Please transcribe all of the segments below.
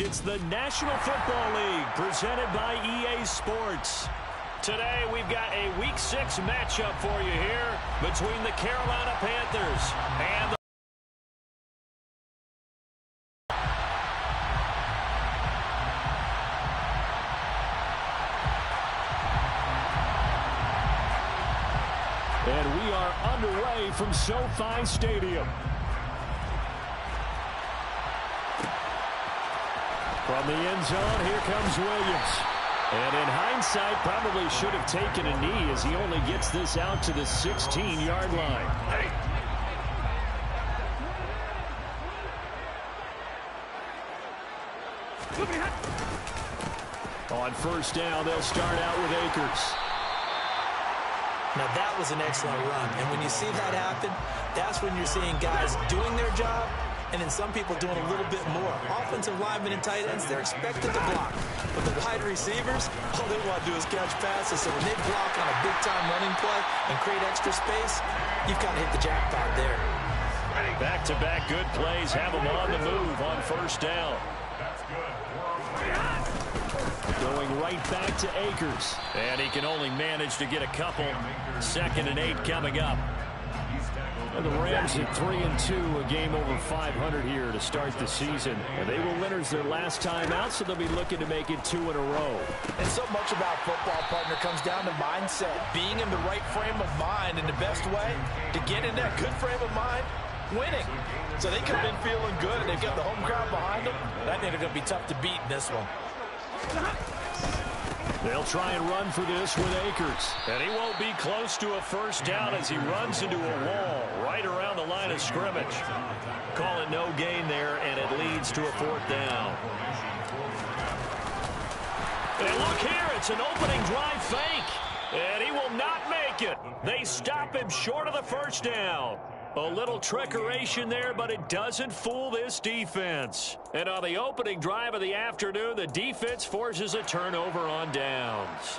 It's the National Football League presented by EA Sports. Today we've got a Week 6 matchup for you here between the Carolina Panthers and the And we are underway from SoFi Stadium. From the end zone, here comes Williams. And in hindsight, probably should have taken a knee as he only gets this out to the 16-yard line. On first down, they'll start out with Akers. Now, that was an excellent run. And when you see that happen, that's when you're seeing guys doing their job and then some people doing a little bit more. Offensive linemen and tight ends, they're expected to block. But the wide receivers, all they want to do is catch passes. So when they block on a big-time running play and create extra space, you've got to hit the jackpot there. Back-to-back good plays have them on the move on first down. Going right back to Akers. And he can only manage to get a couple. 2nd and 8 coming up. And the Rams at 3-2, a game over 500 here to start the season. And they were winners their last time out, so they'll be looking to make it 2 in a row. And so much about football, partner, comes down to mindset. Being in the right frame of mind, and the best way to get in that good frame of mind, winning. So they come in feeling good, and they've got the home crowd behind them. I think they're going to be tough to beat in this one. They'll try and run for this with Akers. And he won't be close to a first down as he runs into a wall right around the line of scrimmage. Call it no gain there, and it leads to a 4th down. And look here, it's an opening drive fake. And he will not make it. They stop him short of the first down. A little trickeration there, but it doesn't fool this defense. And on the opening drive of the afternoon, the defense forces a turnover on downs.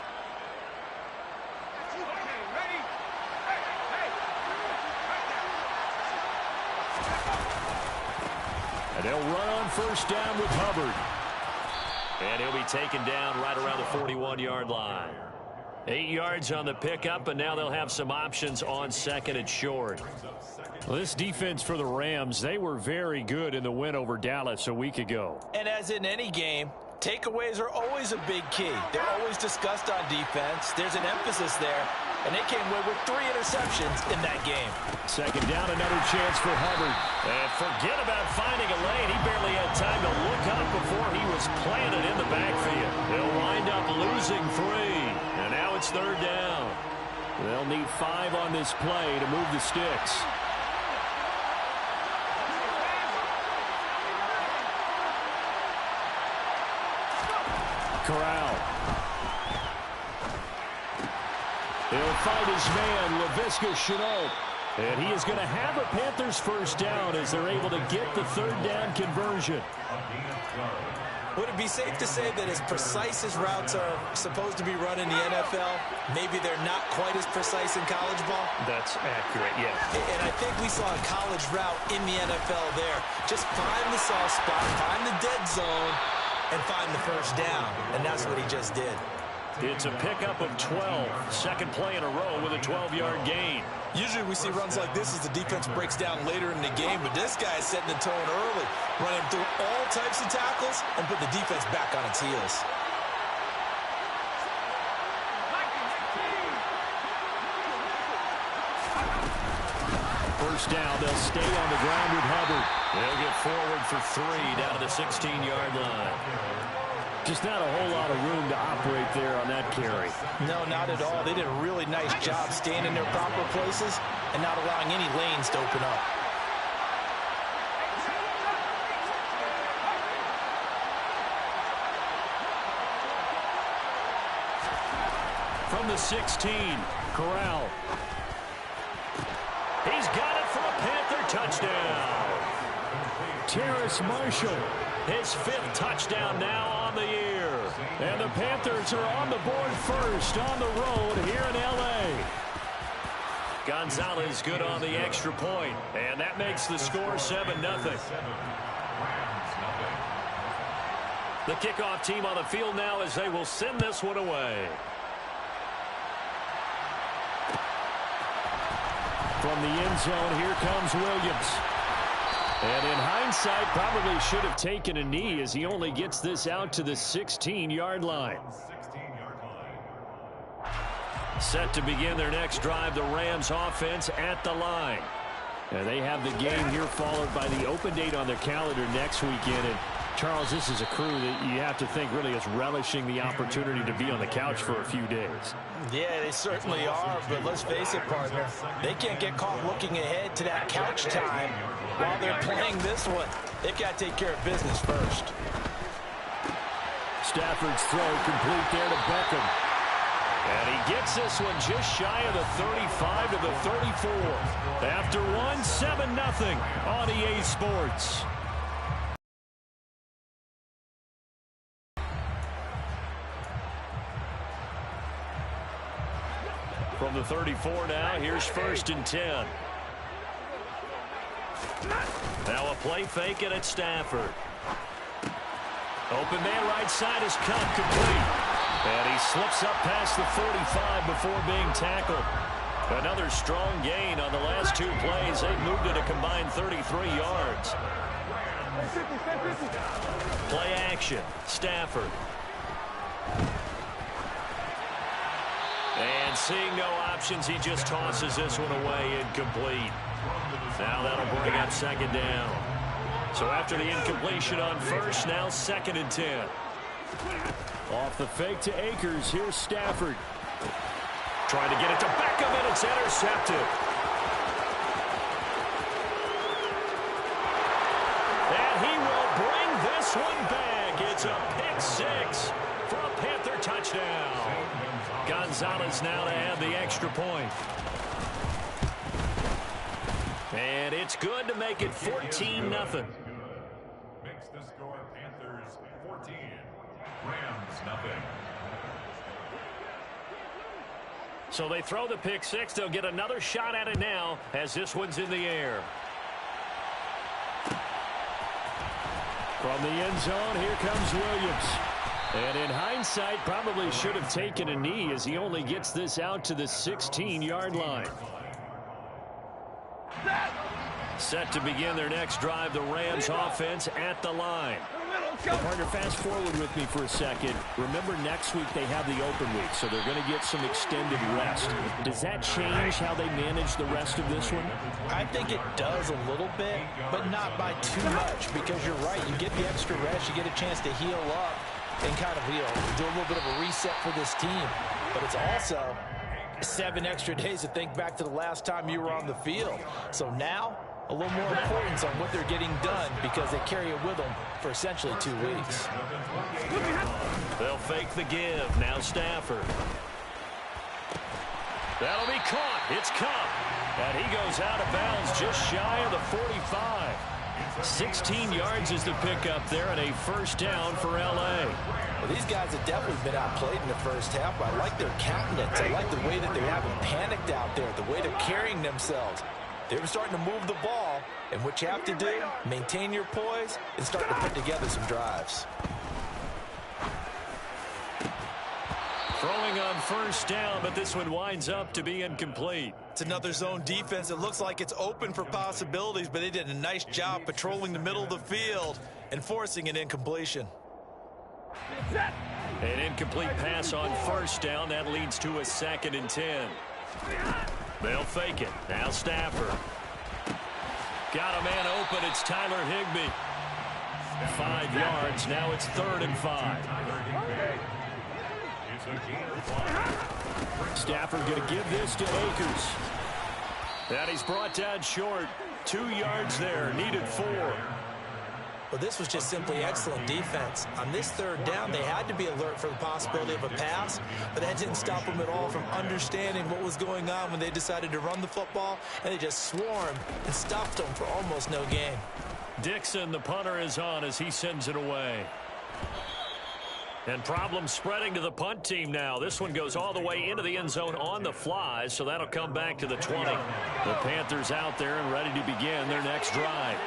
And they'll run on first down with Hubbard. And he'll be taken down right around the 41-yard line. 8 yards on the pickup, and now they'll have some options on 2nd and short. Well, this defense for the Rams, they were very good in the win over Dallas a week ago. And as in any game, takeaways are always a big key. They're always discussed on defense. There's an emphasis there, and they came away with 3 interceptions in that game. 2nd down, another chance for Hubbard. And forget about finding a lane. He barely had time to look up before he was planted in the backfield. They'll wind up losing 3. And now it's 3rd down. They'll need 5 on this play to move the sticks. Corral. He'll find his man, Laviska Shenault. And he is going to have a Panthers first down as they're able to get the 3rd down conversion. Would it be safe to say that as precise as routes are supposed to be run in the NFL, maybe they're not quite as precise in college ball? That's accurate, yeah. And I think we saw a college route in the NFL there. Just find the soft spot, find the dead zone, and find the first down. And that's what he just did. It's a pickup of 12. 2nd play in a row with a 12-yard gain. Usually we see runs like this as the defense breaks down later in the game, but this guy is setting the tone early, running through all types of tackles and put the defense back on its heels. First down, they'll stay on the ground with Hubbard. They'll get forward for 3 down to the 16-yard line. Just not a whole lot of room to operate there on that carry. No, not at all. They did a really nice job staying in their proper places and not allowing any lanes to open up. From the 16, Corral. He's got it for a Panther touchdown. Terrace Marshall, his 5th touchdown now on the year. And the Panthers are on the board first on the road here in L.A. Gonzalez good on the extra point, and that makes the score 7-0. The kickoff team on the field now as they will send this one away. From the end zone, here comes Williams. And in hindsight, probably should have taken a knee as he only gets this out to the 16-yard line. Set to begin their next drive, the Rams offense at the line. And they have the game here followed by the open date on their calendar next weekend. And Charles, this is a crew that you have to think really is relishing the opportunity to be on the couch for a few days. Yeah, they certainly are, but let's face it, partner. They can't get caught looking ahead to that couch time while they're playing this one. They've got to take care of business first. Stafford's throw complete there to Beckham. And he gets this one just shy of the 35 to the 34. After one, 7-0 on EA Sports. From the 34 now, here's 1st and 10. Now a play fake and it's Stafford. Open man right side is cut complete. And he slips up past the 45 before being tackled. Another strong gain on the last 2 plays. They've moved it a combined 33 yards. Play action. Stafford. And seeing no options, he just tosses this one away, incomplete. Now that'll bring up 2nd down. So after the incompletion on 1st, now 2nd and 10. Off the fake to Akers, here's Stafford. Trying to get it to Beckham, and it's intercepted. And he will bring this one back. It's a pick 6 for a Panther touchdown. Gonzalez now to add the extra point. And it's good to make it 14-0. Makes the score Panthers 14, Rams 0. So they throw the pick 6. They'll get another shot at it now as this one's in the air. From the end zone, here comes Williams. And in hindsight, probably should have taken a knee as he only gets this out to the 16-yard line. Set to begin their next drive, the Rams offense at the line. Partner, fast forward with me for a second. Remember, next week they have the open week, so they're going to get some extended rest. Does that change how they manage the rest of this one? I think it does a little bit, but not by too much, because you're right. You get the extra rest. You get a chance to heal up and kind of, do a little bit of a reset for this team. But it's also 7 extra days to think back to the last time you were on the field. So now, a little more importance on what they're getting done because they carry it with them for essentially 2 weeks. They'll fake the give. Now Stafford. That'll be caught. It's Cup. And he goes out of bounds just shy of the 45. 16 yards is the pickup there and a 1st down for L.A. Well, these guys have definitely been outplayed in the first half, but I like their countenance. I like the way that they haven't panicked out there, the way they're carrying themselves. They're starting to move the ball, and what you have to do, maintain your poise and start to put together some drives. Throwing on 1st down, but this one winds up to be incomplete. It's another zone defense. It looks like it's open for possibilities, but they did a nice job patrolling the middle of the field and forcing an incompletion. An incomplete pass on 1st down. That leads to a 2nd and 10. They'll fake it. Now Stafford. Got a man open. It's Tyler Higbee. 5 yards. Now it's 3rd and 5. Stafford going to give this to Akers. And he's brought down short. 2 yards there. Needed 4. Well, this was just simply excellent defense. On this 3rd down, they had to be alert for the possibility of a pass, but that didn't stop them at all from understanding what was going on when they decided to run the football, and they just swarmed and stopped them for almost no gain. Dixon, the punter, is on as he sends it away. And problems spreading to the punt team now. This one goes all the way into the end zone on the fly, so that'll come back to the 20. The Panthers out there and ready to begin their next drive.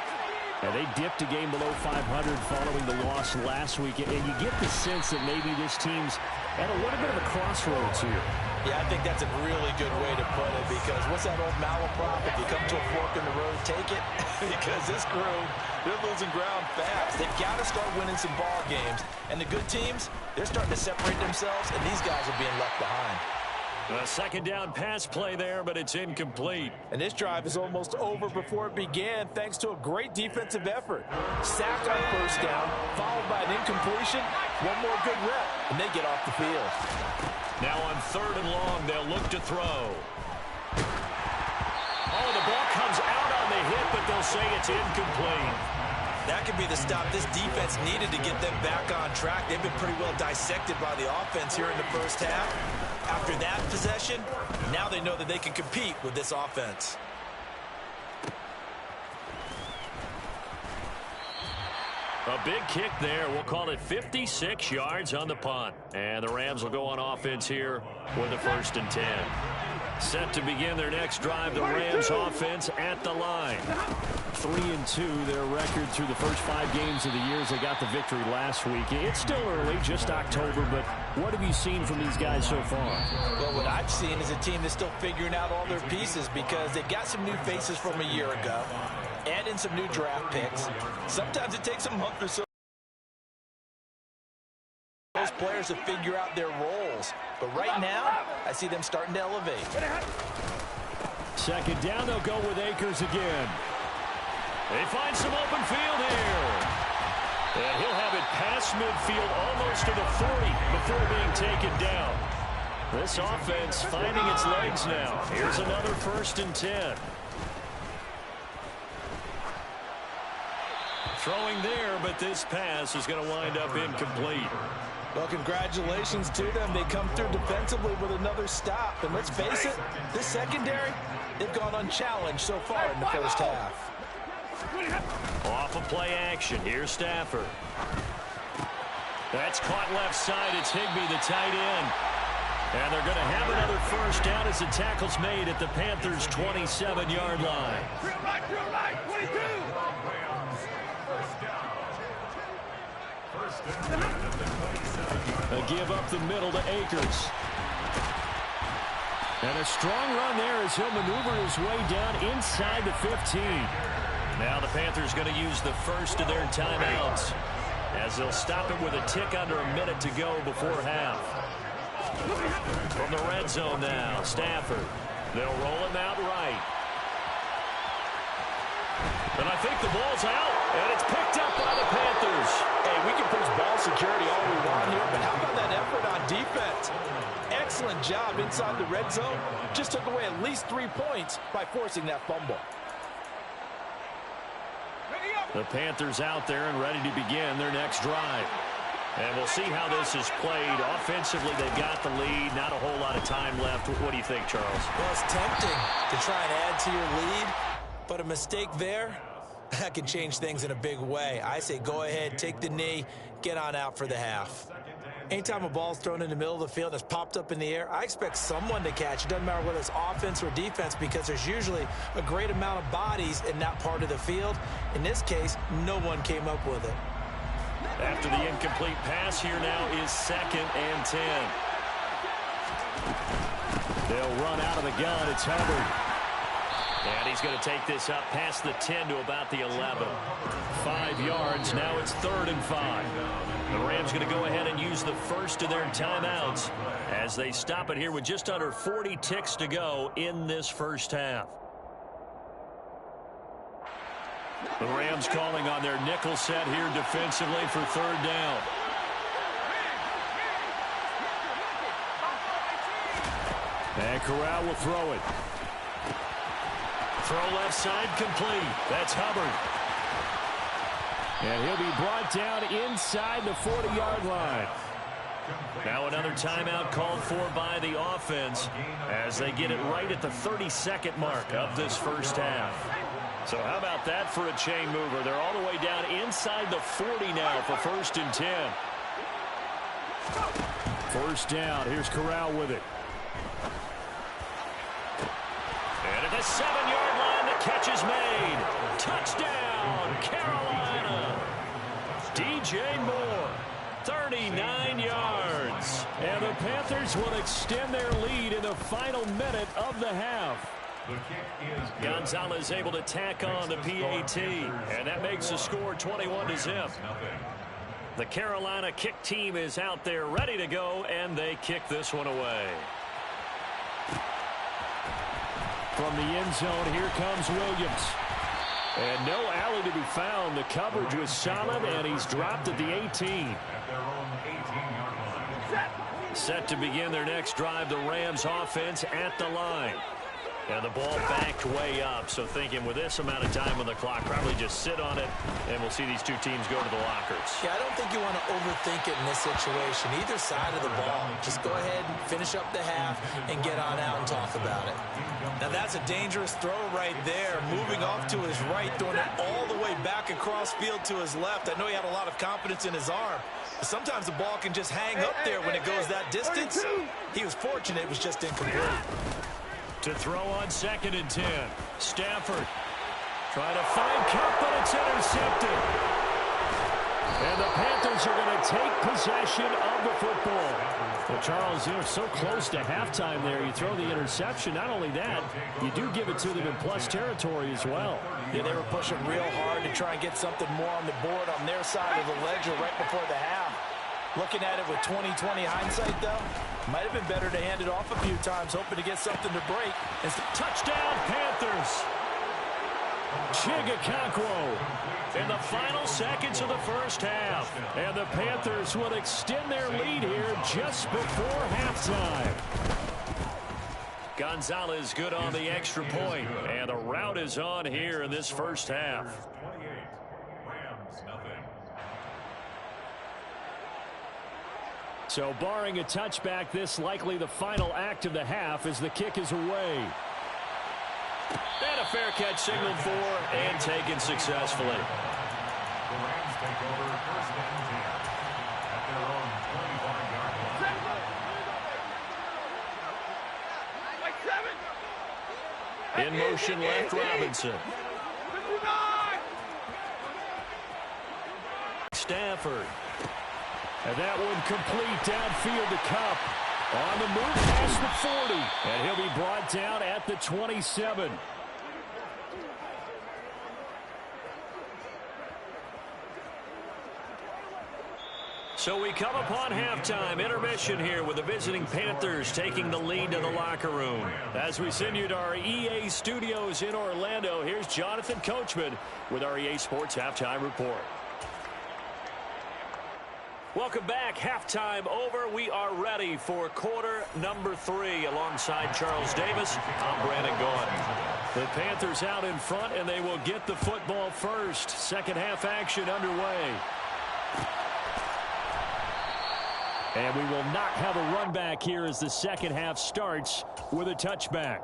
And they dipped a game below 500 following the loss last week. And you get the sense that maybe this team's at a little bit of a crossroads here. Yeah, I think that's a really good way to put it, because what's that old malaprop? If you come to a fork in the road, take it. Because this crew, they're losing ground fast. They've got to start winning some ball games. And the good teams, they're starting to separate themselves, and these guys are being left behind. A second down pass play there, but it's incomplete. And this drive is almost over before it began, thanks to a great defensive effort. Sack on first down, followed by an incompletion, one more good rep, and they get off the field. Now on 3rd and long, they'll look to throw. Oh, the ball comes out on the hit, but they'll say it's incomplete. That could be the stop this defense needed to get them back on track. They've been pretty well dissected by the offense here in the first half. After that possession, now they know that they can compete with this offense. A big kick there. We'll call it 56 yards on the punt. And the Rams will go on offense here with a 1st and 10. Set to begin their next drive, the Rams offense at the line. 3-2, their record through the first 5 games of the year as they got the victory last week. It's still early, just October, but what have you seen from these guys so far? Well, what I've seen is a team that's still figuring out all their pieces, because they've got some new faces from a year ago, add in some new draft picks. Sometimes it takes a month or so those players to figure out their roles. But right now, I see them starting to elevate. Second down, they'll go with Akers again. They find some open field here. And he'll have it past midfield almost to the 40 before being taken down. This offense finding its legs now. Here's another 1st and 10. Throwing there, but this pass is going to wind up incomplete. Well, congratulations to them. They come through defensively with another stop. And let's face it, this secondary, they've gone unchallenged so far in the first half. Off of play action. Here's Stafford. That's caught left side. It's Higbee, the tight end. And they're going to have another 1st down as the tackle's made at the Panthers' 27-yard line. A give up the middle to Akers. And a strong run there as he'll maneuver his way down inside the 15. Now the Panthers going to use the first of their timeouts as they'll stop it with a tick under a minute to go before half. From the red zone now, Stafford. They'll roll him out right. And I think the ball's out, and it's picked up by the Panthers. Hey, we can push ball security all we want here, but how about that effort on defense? Excellent job inside the red zone. Just took away at least 3 points by forcing that fumble. The Panthers out there and ready to begin their next drive. And we'll see how this is played. Offensively, they've got the lead. Not a whole lot of time left. What do you think, Charles? Well, it's tempting to try and add to your lead, but a mistake there, that can change things in a big way. I say go ahead, take the knee, get on out for the half. Anytime a ball's thrown in the middle of the field that's popped up in the air, I expect someone to catch. It doesn't matter whether it's offense or defense, because there's usually a great amount of bodies in that part of the field. In this case, no one came up with it. After the incomplete pass, here now is 2nd and 10. They'll run out of the gun. It's Hubbard. And he's going to take this up past the 10 to about the 11. 5 yards. Now it's 3rd and 5. The Rams going to go ahead and use the first of their timeouts as they stop it here with just under 40 ticks to go in this first half. The Rams calling on their nickel set here defensively for 3rd down. And Corral will throw it. Throw left side complete. That's Hubbard. And he'll be brought down inside the 40-yard line. Now another timeout called for by the offense as they get it right at the 32nd mark of this first half. So how about that for a chain mover? They're all the way down inside the 40 now for 1st and 10. 1st down. Here's Corral with it. And at the 7-yard line, the catch is made. Touchdown, Carolina. DJ Moore, 39 yards. And the Panthers will extend their lead in the final minute of the half. Gonzalez able to tack on the PAT, and that makes the score 21-0. The Carolina kick team is out there ready to go, and they kick this one away. From the end zone, here comes Williams. And no alley to be found. The coverage was solid, and he's dropped at the 18. Set to begin their next drive, the Rams offense at the line. And the ball backed way up, so thinking with this amount of time on the clock, probably just sit on it, and we'll see these two teams go to the lockers. Yeah, I don't think you want to overthink it in this situation. Either side of the ball. Just go ahead and finish up the half and get on out and talk about it. Now that's a dangerous throw right there. Moving off to his right, throwing it all the way back across field to his left. I know he had a lot of confidence in his arm. But sometimes the ball can just hang up there when it goes that distance. He was fortunate it was just incomplete. To throw on 2nd and 10. Stafford trying to find Cup, but it's intercepted. And the Panthers are going to take possession of the football. Well, Charles, you're so close to halftime there. You throw the interception. Not only that, you do give it to them in plus territory as well. Yeah, they were pushing real hard to try and get something more on the board on their side of the ledger right before the half. Looking at it with 20/20 hindsight, though, might have been better to hand it off a few times, hoping to get something to break. Touchdown, Panthers. Chigakonkwo in the final seconds of the first half. And the Panthers will extend their lead here just before halftime. Gonzalez good on the extra point. And the route is on here in this first half. So barring a touchback, this likely the final act of the half as the kick is away. And a fair catch signaled for and taken successfully. The Rams take over 1st and 10 at their own 25-yard line. In motion left, Robinson. Stafford. And that one complete downfield to Cup. On the move past the 40. And he'll be brought down at the 27. So we come upon halftime. Intermission here with the visiting Panthers taking the lead to the locker room. As we send you to our EA studios in Orlando, here's Jonathan Coachman with our EA Sports Halftime Report. Welcome back. Halftime over. We are ready for quarter number 3. Alongside Charles Davis, I'm Brandon Gordon. The Panthers out in front, and they will get the football first. Second half action underway. And we will not have a run back here as the second half starts with a touchback.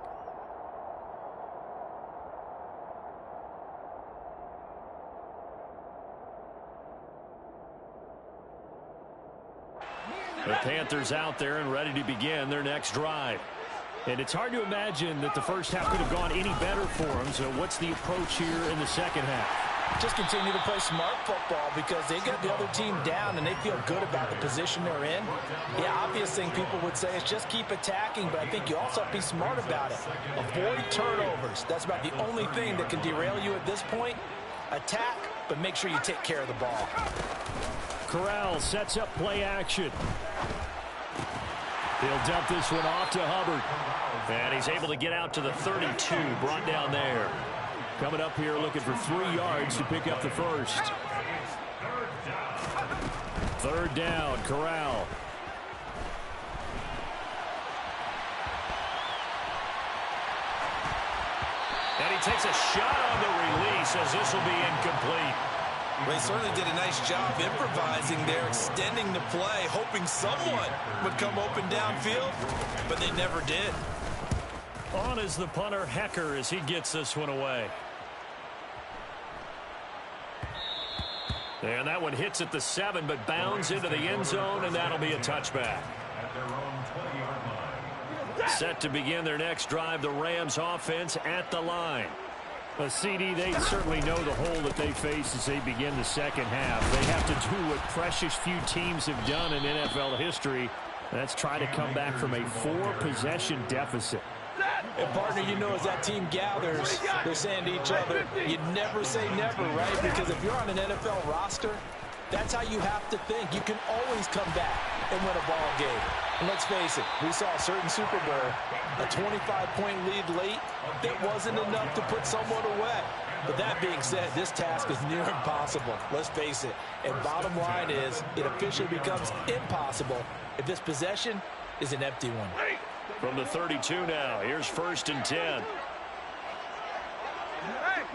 The Panthers out there and ready to begin their next drive. And it's hard to imagine that the first half could have gone any better for them. So what's the approach here in the second half? Just continue to play smart football because they got the other team down and they feel good about the position they're in. The obvious thing people would say is just keep attacking, but I think you also have to be smart about it. Avoid turnovers. That's about the only thing that can derail you at this point. Attack, but make sure you take care of the ball. Corral sets up play action. He'll dump this one off to Hubbard. And he's able to get out to the 32, brought down there. Coming up here looking for 3 yards to pick up the first. Third down, Corral. And he takes a shot on the release as this will be incomplete. They certainly did a nice job improvising there, extending the play, hoping someone would come open downfield, but they never did. On is the punter, Hecker, as he gets this one away. And that one hits at the 7, but bounds into the end zone, and that'll be a touchback. At their own 20-yard line. Set to begin their next drive, the Rams offense at the line. Well, CD, they certainly know the hole that they face as they begin the second half. They have to do what precious few teams have done in NFL history. That's try to come back from a 4-possession deficit. And partner, you know, as that team gathers, they're saying to each other, you never say never, right? Because if you're on an NFL roster, that's how you have to think. You can always come back and win a ball game. And let's face it, we saw a certain Super Bowl, a 25-point lead late that wasn't enough to put someone away. But that being said, this task is near impossible. Let's face it. And bottom line is, it officially becomes impossible if this possession is an empty one. From the 32 now, here's 1st and 10.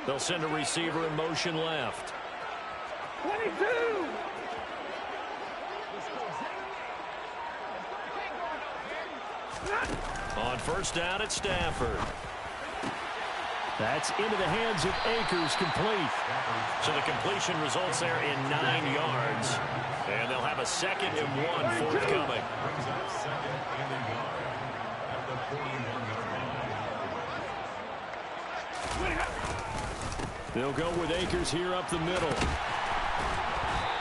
They'll send a receiver in motion left. 22! On 1st down, it's Stafford. That's into the hands of Akers, complete. So the completion results there in 9 yards. And they'll have a 2nd and 1 forthcoming. Brings up 2nd and 1 at the 41-yard line. They'll go with Akers here up the middle.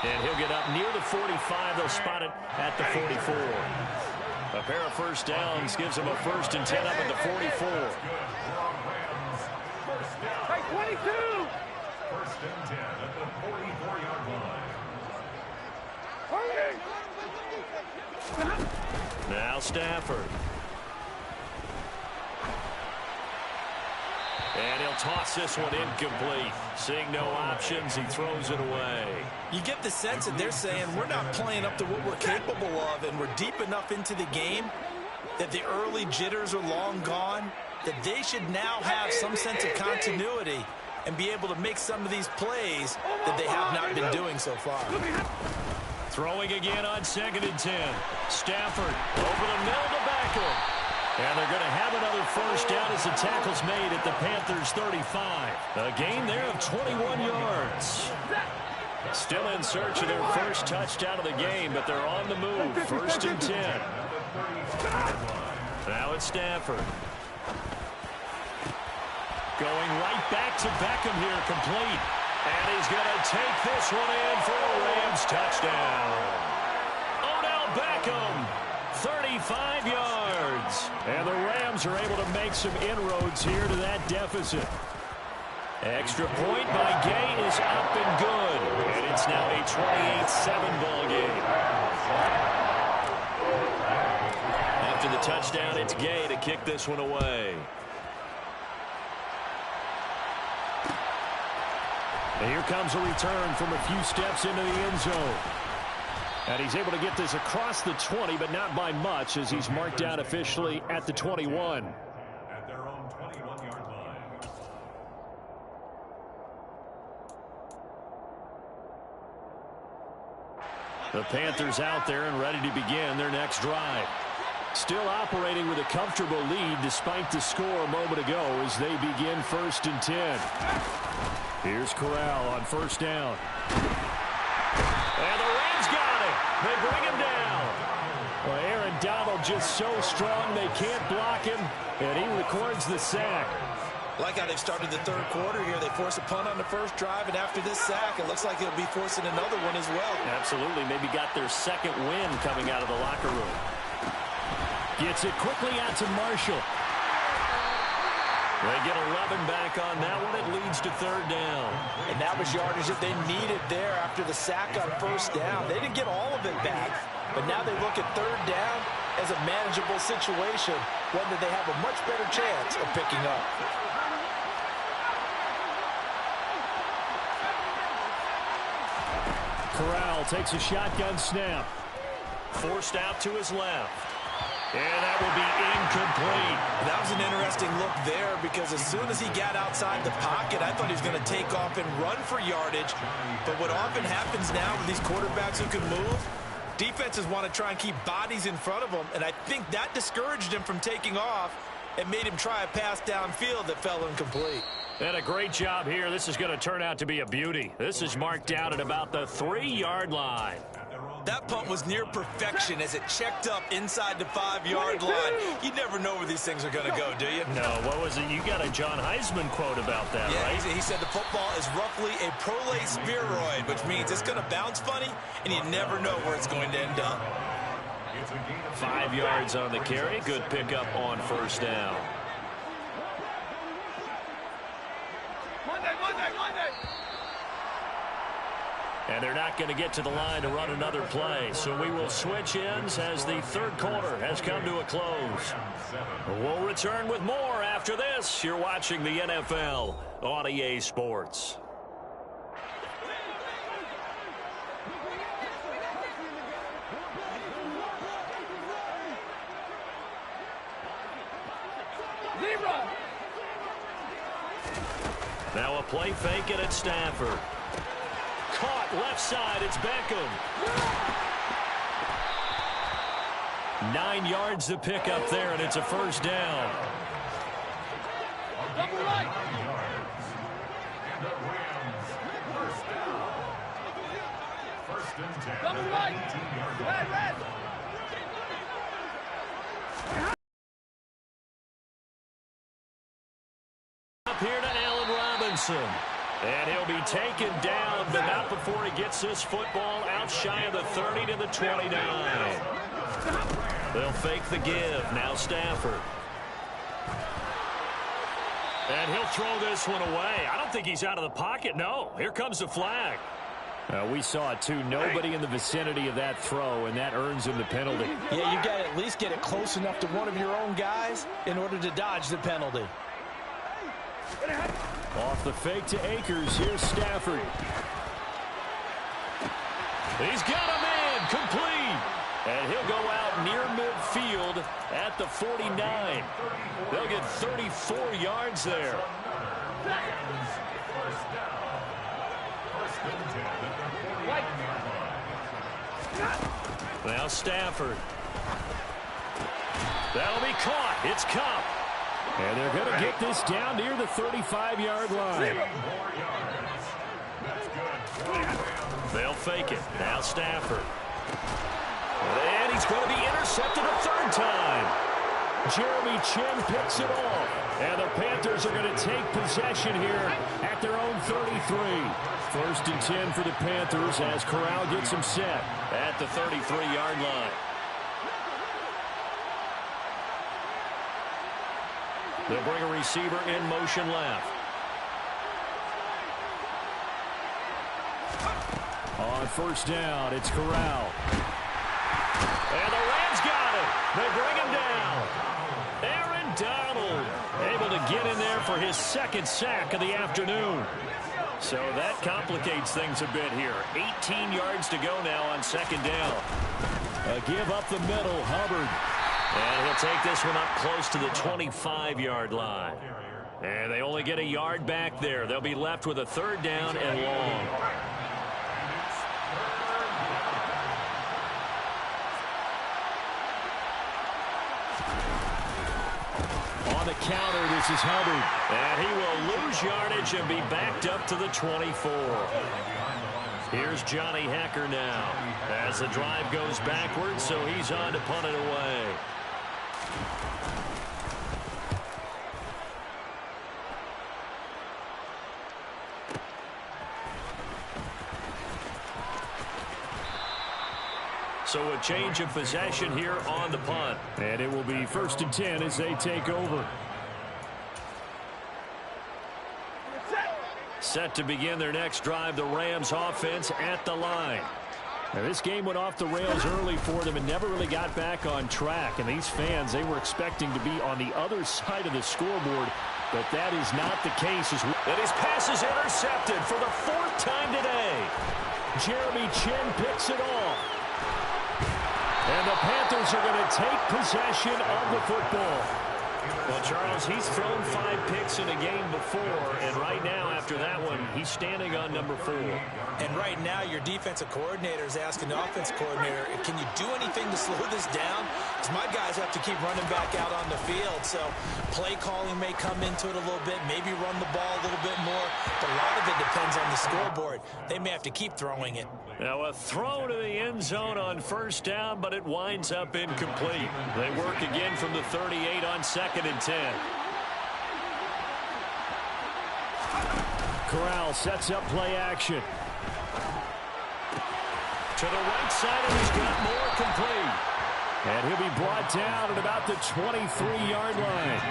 And he'll get up near the 45. They'll spot it at the 44. A pair of 1st downs gives them a 1st and 10 up at the 44. Hey, 22! 1st and 10 at the 44-yard line. Now Stafford. And he'll toss this one incomplete. Seeing no options, he throws it away. You get the sense that they're saying we're not playing up to what we're capable of, and we're deep enough into the game that the early jitters are long gone, that they should now have some sense of continuity and be able to make some of these plays that they have not been doing so far. Throwing again on 2nd and 10. Stafford over the middle to Beckham. And they're going to have another 1st down as the tackle's made at the Panthers' 35. A gain there of 21 yards. Still in search of their 1st touchdown of the game, but they're on the move. 1st and 10. Now it's Stafford. Going right back to Beckham here, complete. And he's going to take this one in for a Rams touchdown. Odell Beckham, 35 yards. And the Rams are able to make some inroads here to that deficit. Extra point by Gay is up and good. And it's now a 28-7 ball game. After the touchdown, it's Gay to kick this one away. And here comes a return from a few steps into the end zone. And he's able to get this across the 20, but not by much, as he's marked down officially at the 21. At their own 21-yard line. The Panthers out there and ready to begin their next drive. Still operating with a comfortable lead despite the score a moment ago as they begin 1st and 10. Here's Corral on 1st down. And the Rams got it. They bring him down. Well, Aaron Donald just so strong they can't block him, and he records the sack. Like how they've started the 3rd quarter here. They force a punt on the 1st drive, and after this sack, it looks like they'll be forcing another one as well. Absolutely. Maybe got their 2nd win coming out of the locker room. Gets it quickly out to Marshall. They get 11 back on that one. It leads to 3rd down. And that was yardage that they needed there after the sack on 1st down. They didn't get all of it back, but now they look at 3rd down as a manageable situation, one that they have a much better chance of picking up. Corral takes a shotgun snap. Forced out to his left. And that will be incomplete. That was an interesting look there because as soon as he got outside the pocket, I thought he was going to take off and run for yardage. But what often happens now with these quarterbacks who can move, defenses want to try and keep bodies in front of them, and I think that discouraged him from taking off and made him try a pass downfield that fell incomplete. And a great job here. This is going to turn out to be a beauty. This is marked down at about the 3-yard line. At their own That punt was near perfection as it checked up inside the 5-yard line. You never know where these things are going to go, do you? No, what was it? You got a John Heisman quote about that, right? He said the football is roughly a prolate spheroid, which means it's going to bounce funny, and you never know where it's going to end up. 5 yards on the carry. Good pickup on first down. Monday. And they're not going to get to the line to run another play. So we will switch ends as the third quarter has come to a close. We'll return with more after this. You're watching the NFL on EA Sports. Now a play fake it at Stafford. Caught left side, it's Beckham. 9 yards to pick up there, and it's a first down. Double right. Double right. Red. Up here to Allen Robinson. And he'll be taken down, but not before he gets this football out shy of the 30 to the 29. They'll fake the give. Now Stafford. And he'll throw this one away. I don't think he's out of the pocket. No, here comes the flag. We saw it, too. Nobody in the vicinity of that throw, and that earns him the penalty. Yeah, you got to at least get it close enough to one of your own guys in order to dodge the penalty. Off the fake to Akers. Here's Stafford. He's got a man complete. And he'll go out near midfield at the 49. They'll get 34 yards there. Now Stafford. That'll be caught. It's Cup. And they're going to get this down near the 35-yard line. They'll fake it. Now Stafford. And he's going to be intercepted a third time. Jeremy Chin picks it off. And the Panthers are going to take possession here at their own 33. First and 10 for the Panthers as Corral gets him set at the 33-yard line. They'll bring a receiver in motion left. On first down, it's Corral. And the Rams got him. They bring him down. Aaron Donald able to get in there for his second sack of the afternoon. So that complicates things a bit here. 18 yards to go now on second down. A give up the middle, Hubbard. And he'll take this one up close to the 25-yard line. And they only get a yard back there. They'll be left with a third down and long. On the counter, this is Hubbard. And he will lose yardage and be backed up to the 24. Here's Johnny Hecker now as the drive goes backwards, so he's on to punt it away. So a change of possession here on the punt. And it will be first and 10 as they take over. Set to begin their next drive, the Rams offense at the line. Now, this game went off the rails early for them and never really got back on track. And these fans, they were expecting to be on the other side of the scoreboard, but that is not the case. And his pass is intercepted for the fourth time today. Jeremy Chin picks it off. And the Panthers are going to take possession of the football. Well, Charles, he's thrown 5 picks in a game before, and right now, after that one, he's standing on number 4. And right now, your defensive coordinator is asking the offensive coordinator, can you do anything to slow this down? My guys have to keep running back out on the field, so play calling may come into it a little bit, maybe run the ball a little bit more, but a lot of it depends on the scoreboard. They may have to keep throwing it. Now a throw to the end zone on first down, but it winds up incomplete. They work again from the 38 on 2nd and 10. Corral sets up play action. To the right side, and he's got more complete. And he'll be brought down at about the 23-yard line.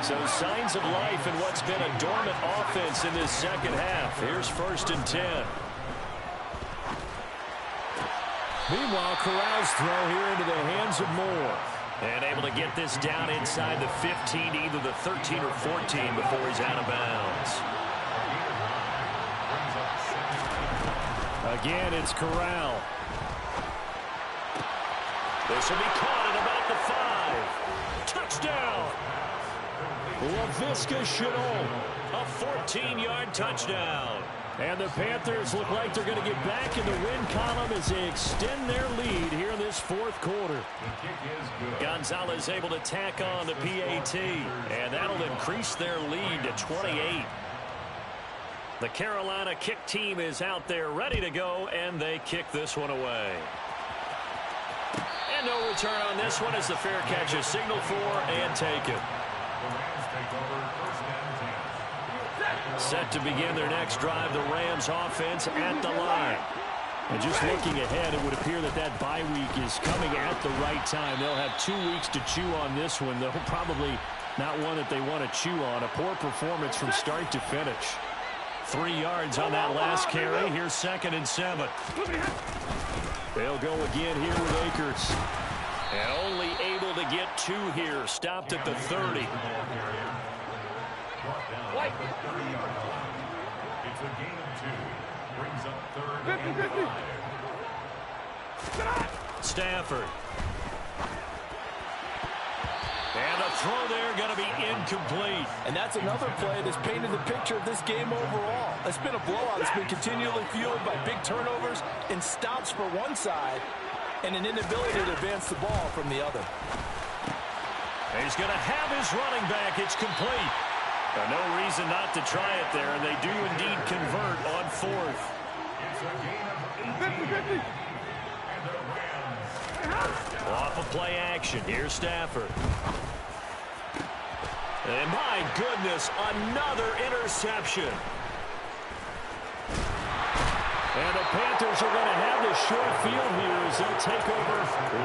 So signs of life in what's been a dormant offense in this second half. Here's 1st and 10. Meanwhile, Corral's throw here into the hands of Moore. And able to get this down inside the 15, either the 13 or 14 before he's out of bounds. Again, it's Corral. This will be caught at about the 5. Touchdown! Laviska Shenault, a 14-yard touchdown. And the Panthers look like they're going to get back in the win column as they extend their lead here in this 4th quarter. Gonzalez able to tack on the PAT, and that'll increase their lead to 28. The Carolina kick team is out there ready to go, and they kick this one away. And no return on this one as the fair catch is signaled for and taken. Set to begin their next drive, the Rams offense at the line. And just looking ahead, it would appear that that bye week is coming at the right time. They'll have 2 weeks to chew on this one, though probably not one that they want to chew on. A poor performance from start to finish. 3 yards on that last carry. Here's 2nd and 7. They'll go again here with Akers. And only able to get 2 here. Stopped at the 30. It's a gain of 2. Brings up 3rd and 5. Stafford. And a throw there going to be incomplete. And that's another play that's painted the picture of this game overall. It's been a blowout. It's been continually fueled by big turnovers and stops for one side and an inability to advance the ball from the other. And he's going to have his running back. It's complete. No reason not to try it there, and they do indeed convert on 4th. It's a gain of 18. And the Rams. Off of play action. Here's Stafford. And my goodness, another interception. And the Panthers are going to have the short field here as they'll take over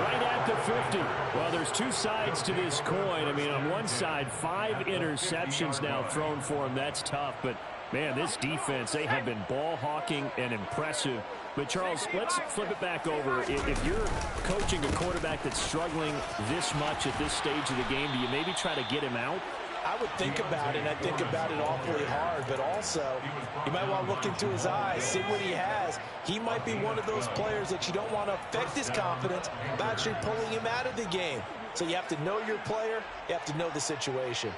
right at the 50. Well, there's 2 sides to this coin. I mean, on one side, 5 interceptions now thrown for them. That's tough. But, man, this defense, they have been ball hawking and impressive. But, Charles, let's flip it back over. If you're coaching a quarterback that's struggling this much at this stage of the game, do you maybe try to get him out? I would think about it, and I think about it awfully hard, but also you might want to look into his eyes, see what he has. He might be one of those players that you don't want to affect his confidence by actually pulling him out of the game. So you have to know your player, you have to know the situation.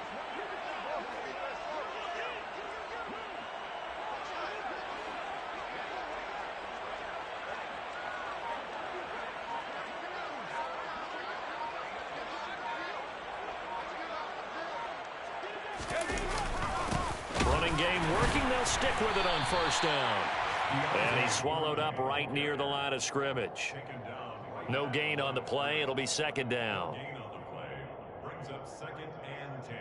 Running game working. They'll stick with it on 1st down. And he's swallowed up right near the line of scrimmage. No gain on the play. It'll be 2nd down. Gain on the play. Brings up 2nd and 10.